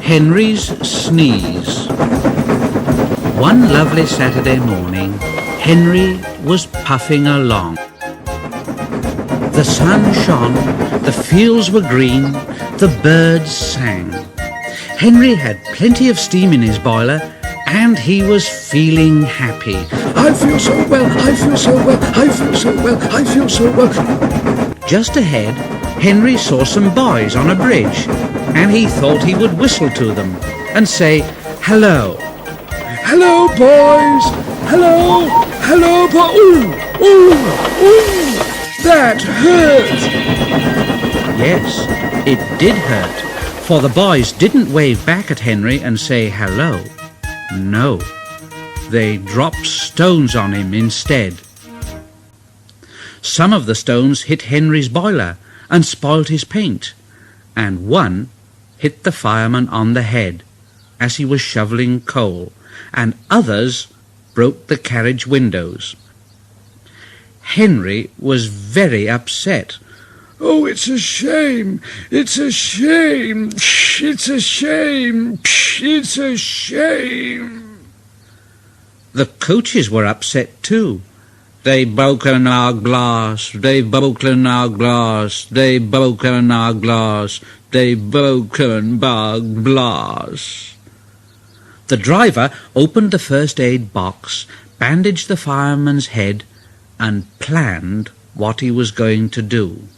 Henry's Sneeze. One lovely Saturday morning, Henry was puffing along. The sun shone, the fields were green, the birds sang. Henry had plenty of steam in his boiler, and he was feeling happy. I feel so well, I feel so well, I feel so well, I feel so well. Just ahead, Henry saw some boys on a bridge, and he thought he would whistle to them and say, "Hello." "Hello, boys! Hello! Hello, boys! Ooh! Ooh! Ooh! That hurt!" Yes, it did hurt, for the boys didn't wave back at Henry and say hello. No, they dropped stones on him instead. Some of the stones hit Henry's boiler and spoiled his paint, and one hit the fireman on the head as he was shoveling coal, and others broke the carriage windows. Henry was very upset. "Oh, it's a shame! It's a shame! It's a shame! It's a shame!" The coaches were upset too. "They've broken our glass, they've broken our glass, they've broken our glass, they've broken our glass." The driver opened the first aid box, bandaged the fireman's head, and planned what he was going to do.